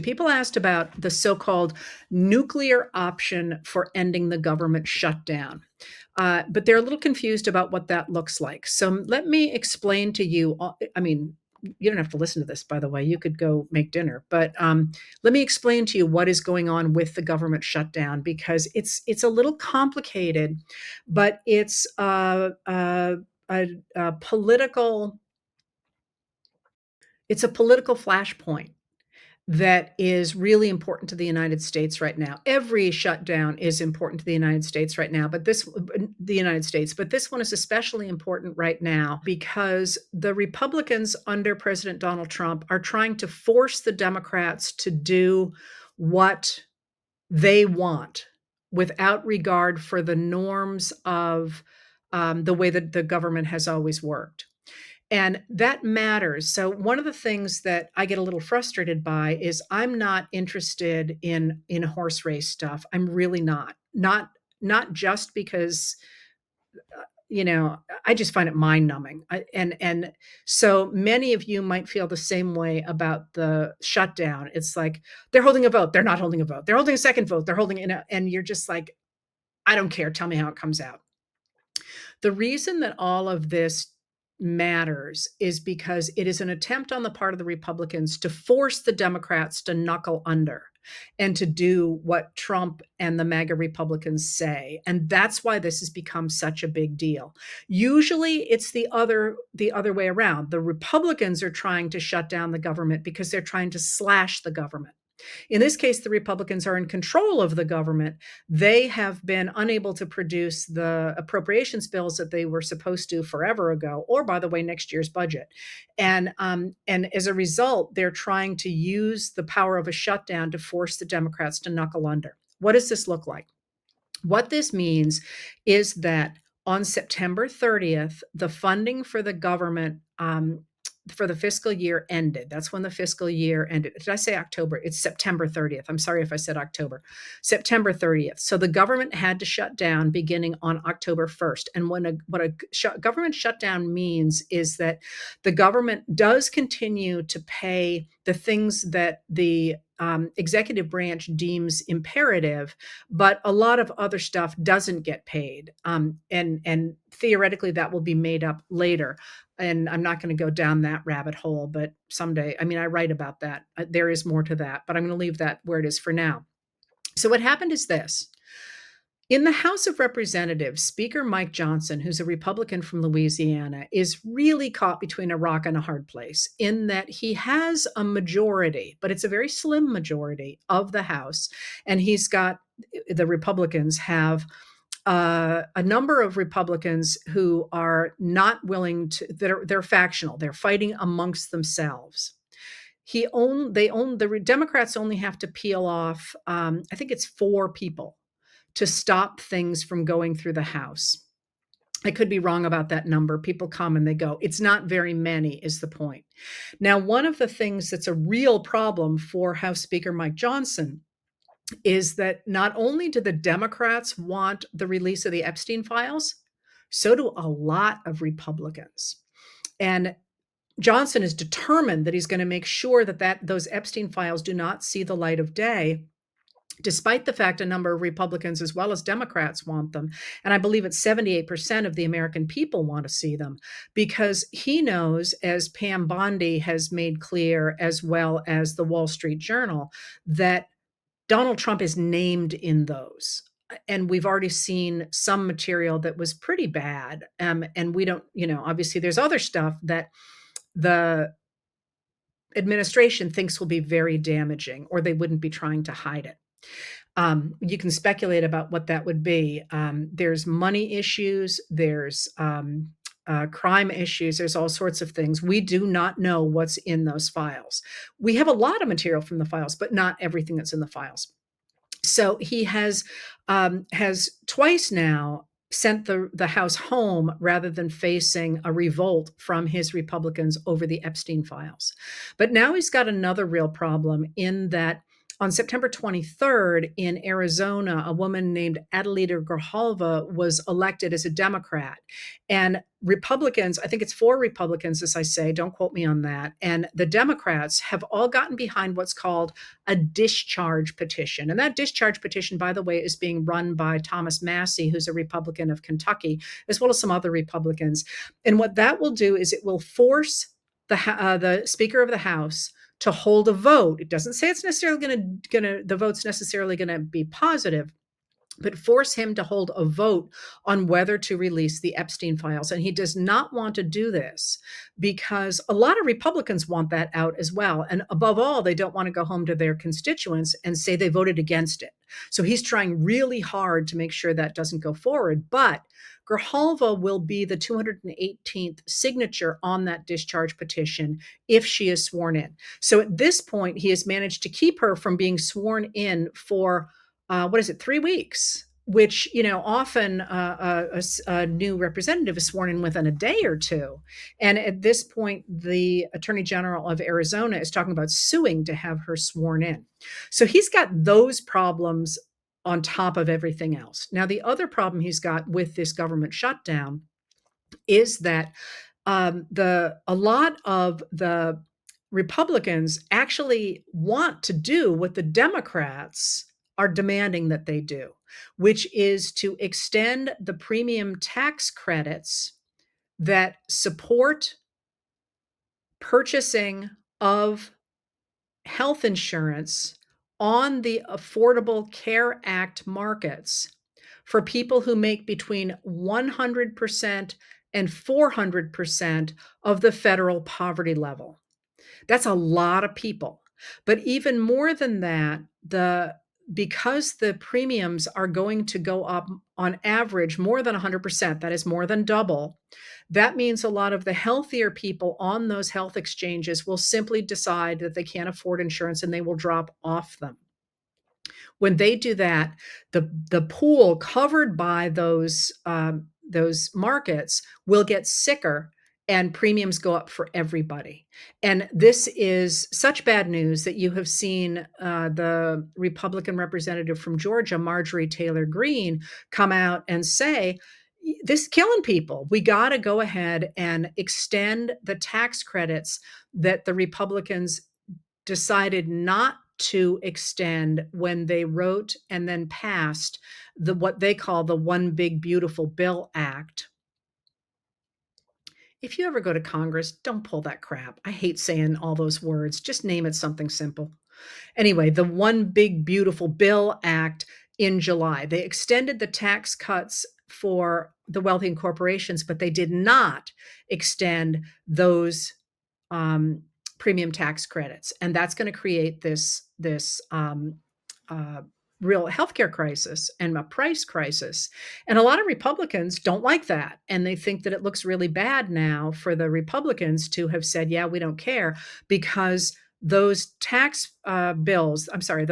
people asked about the so-called nuclear option for ending the government shutdown. But they're a little confused about what that looks like. So let me explain to you. I mean, you don't have to listen to this, by the way. You could go make dinner. But let me explain to you what is going on with the government shutdown because it's a little complicated, but a political it's a political flashpoint that is really important to the United States right now. Every shutdown is important to the United States right now, but this one is especially important right now because the Republicans under President Donald Trump are trying to force the Democrats to do what they want without regard for the norms of the way that the government has always worked. And that matters. So one of the things that I get a little frustrated by is I'm not interested in horse race stuff. I'm really not. Not just because I just find it mind numbing. And so many of you might feel the same way about the shutdown. It's like they're holding a vote, they're not holding a vote. They're holding a second vote, they're holding and you're just like, I don't care. Tell me how it comes out. The reason that all of this matters is because it is an attempt on the part of the Republicans to force the Democrats to knuckle under and to do what Trump and the MAGA Republicans say. And that's why this has become such a big deal. Usually it's the other way around. The Republicans are trying to shut down the government because they're trying to slash the government. In this case, the Republicans are in control of the government. They have been unable to produce the appropriations bills that they were supposed to forever ago, or by the way, next year's budget. And as a result, they're trying to use the power of a shutdown to force the Democrats to knuckle under. What does this look like? What this means is that on September 30th, the funding for the government for the fiscal year ended. That's when the fiscal year ended. Did I say October? It's September 30th. I'm sorry if I said October. September 30th. So the government had to shut down beginning on October 1st. And what a government shutdown means is that the government does continue to pay the things that the executive branch deems imperative, but a lot of other stuff doesn't get paid. And theoretically, that will be made up later. And I'm not going to go down that rabbit hole, but someday, I mean, I write about that. There is more to that, but I'm going to leave that where it is for now. So what happened is this. In the House of Representatives, Speaker Mike Johnson, who's a Republican from Louisiana, is really caught between a rock and a hard place in that he has a majority, but it's a very slim majority of the House. And the Republicans have a number of Republicans who are not willing to, they're factional, they're fighting amongst themselves. The Democrats only have to peel off, I think it's 4 people to stop things from going through the House. I could be wrong about that number. People come and they go. It's not very many is the point. Now, one of the things that's a real problem for House Speaker Mike Johnson is that not only do the Democrats want the release of the Epstein files, so do a lot of Republicans. And Johnson is determined that he's going to make sure that those Epstein files do not see the light of day, despite the fact a number of Republicans as well as Democrats want them. And I believe it's 78% of the American people want to see them because he knows, as Pam Bondi has made clear, as well as the Wall Street Journal, that Donald Trump is named in those. And we've already seen some material that was pretty bad. And we don't, obviously there's other stuff that the administration thinks will be very damaging, or they wouldn't be trying to hide it. You can speculate about what that would be. There's money issues, there's crime issues, there's all sorts of things. We do not know what's in those files. We have a lot of material from the files, but not everything that's in the files. So he has twice now sent the House home rather than facing a revolt from his Republicans over the Epstein files. But now he's got another real problem in that on September 23rd in Arizona, a woman named Adelita Grijalva was elected as a Democrat. And Republicans, I think it's 4 Republicans, as I say, don't quote me on that. And the Democrats have all gotten behind what's called a discharge petition. And that discharge petition, by the way, is being run by Thomas Massey, who's a Republican of Kentucky, as well as some other Republicans. And what that will do is it will force the Speaker of the House to hold a vote. It doesn't say it's necessarily the vote's necessarily going to be positive, but force him to hold a vote on whether to release the Epstein files. And he does not want to do this because a lot of Republicans want that out as well. And above all, they don't want to go home to their constituents and say they voted against it. So he's trying really hard to make sure that doesn't go forward. But Grijalva will be the 218th signature on that discharge petition if she is sworn in. So at this point, he has managed to keep her from being sworn in for 3 weeks, which, often a new representative is sworn in within a day or two. And at this point, the Attorney General of Arizona is talking about suing to have her sworn in. So he's got those problems on top of everything else. Now, the other problem he's got with this government shutdown is that a lot of the Republicans actually want to do what the Democrats are demanding that they do, which is to extend the premium tax credits that support purchasing of health insurance on the Affordable Care Act markets for people who make between 100% and 400% of the federal poverty level. That's a lot of people. But even more than that, because the premiums are going to go up on average more than 100%, that is more than double, that means a lot of the healthier people on those health exchanges will simply decide that they can't afford insurance and they will drop off them. When they do that, the pool covered by those markets will get sicker and premiums go up for everybody. And this is such bad news that you have seen the Republican representative from Georgia, Marjorie Taylor Greene, come out and say, this is killing people. We got to go ahead and extend the tax credits that the Republicans decided not to extend when they wrote and then passed what they call the One Big Beautiful Bill Act. If you ever go to Congress, don't pull that crap. I hate saying all those words. Just name it something simple. Anyway, the One Big Beautiful Bill Act in July. They extended the tax cuts for the wealthy and corporations, but they did not extend those premium tax credits. And that's going to create this real healthcare crisis and a price crisis. And a lot of Republicans don't like that. And they think that it looks really bad now for the Republicans to have said, yeah, we don't care, because those tax bills, I'm sorry,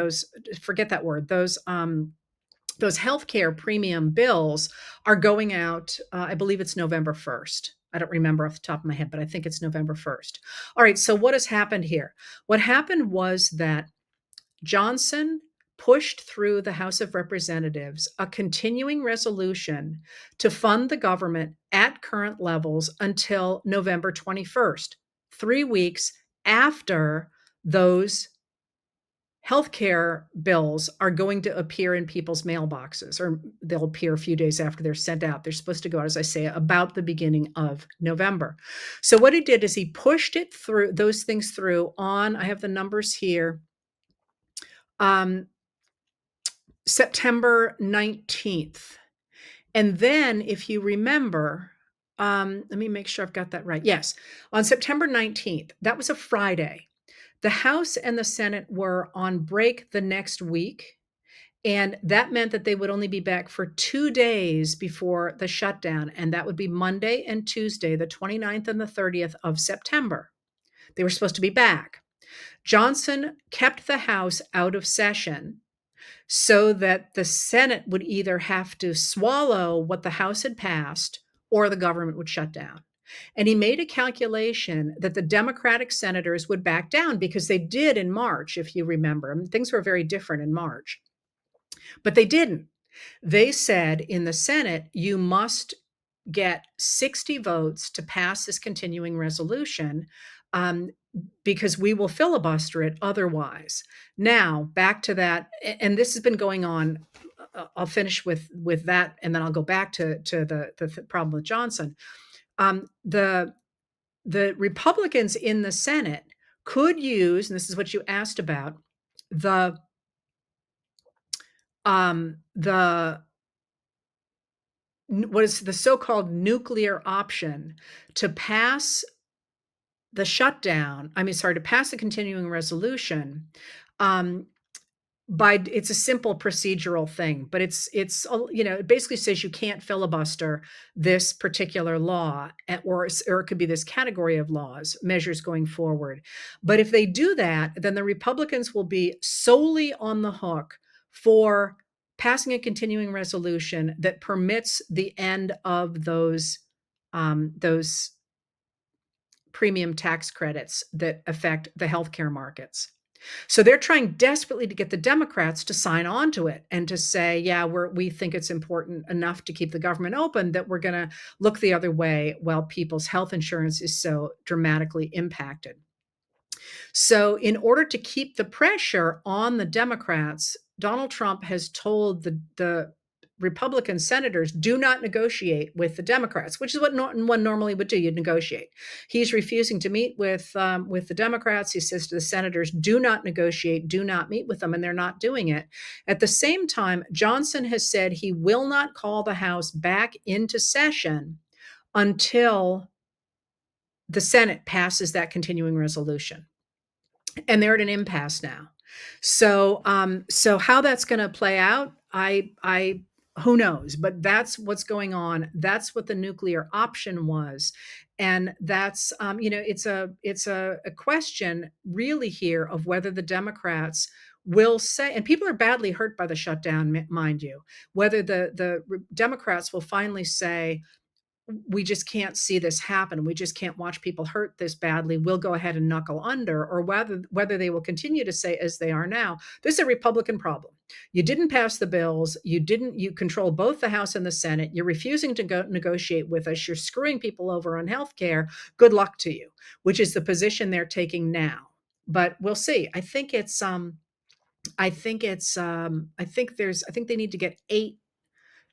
forget that word, those healthcare premium bills are going out, I believe it's November 1st. I don't remember off the top of my head, but I think it's November 1st. All right, so what has happened here? What happened was that Johnson pushed through the House of Representatives a continuing resolution to fund the government at current levels until November 21st, 3 weeks after those healthcare bills are going to appear in people's mailboxes, or they'll appear a few days after they're sent out. They're supposed to go out, as I say, about the beginning of November. So what he did is he pushed those things through on, I have the numbers here, September 19th. And then, if you remember, let me make sure I've got that right. Yes, on September 19th, that was a Friday. The House and the Senate were on break the next week, and that meant that they would only be back for 2 days before the shutdown, and that would be Monday and Tuesday, the 29th and the 30th of September. They were supposed to be back. Johnson kept the House out of session so that the Senate would either have to swallow what the House had passed or the government would shut down. And he made a calculation that the Democratic senators would back down because they did in March, if you remember. I mean, things were very different in March, but they didn't. They said in the Senate, you must get 60 votes to pass this continuing resolution, um, because we will filibuster it otherwise. Now, back to that, and this has been going on. I'll finish with that, and then I'll go back to the problem with Johnson. The Republicans in the Senate could use, and this is what you asked about, the the what is the so-called nuclear option to pass the shutdown. I mean, sorry, to pass the continuing resolution. Um, by it's a simple procedural thing, but it basically says you can't filibuster this particular law, or it could be this category of laws, measures going forward. But if they do that, then the Republicans will be solely on the hook for passing a continuing resolution that permits the end of those premium tax credits that affect the healthcare markets. So they're trying desperately to get the Democrats to sign on to it and to say, yeah, we think it's important enough to keep the government open that we're going to look the other way while people's health insurance is so dramatically impacted. So, in order to keep the pressure on the Democrats, Donald Trump has told the Republican senators, do not negotiate with the Democrats, which is what one normally would do. You'd negotiate. He's refusing to meet with the Democrats. He says to the senators, do not negotiate, do not meet with them, and they're not doing it. At the same time, Johnson has said he will not call the House back into session until the Senate passes that continuing resolution, and they're at an impasse now. So how that's going to play out, I who knows? But that's what's going on. That's what the nuclear option was, and that's it's a question really here of whether the Democrats will say, and people are badly hurt by the shutdown, mind you, whether the Democrats will finally say, we just can't see this happen. We just can't watch people hurt this badly. We'll go ahead and knuckle under, or whether they will continue to say, as they are now, this is a Republican problem. You didn't pass the bills. You control both the House and the Senate. You're refusing to go negotiate with us. You're screwing people over on health care. Good luck to you, which is the position they're taking now. But we'll see. I think they need to get 8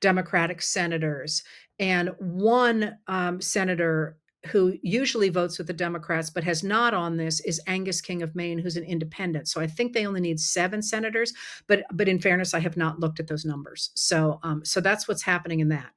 Democratic senators, and one senator who usually votes with the Democrats but has not on this is Angus King of Maine, who's an independent. So I think they only need 7 senators. But in fairness, I have not looked at those numbers. So that's what's happening in that.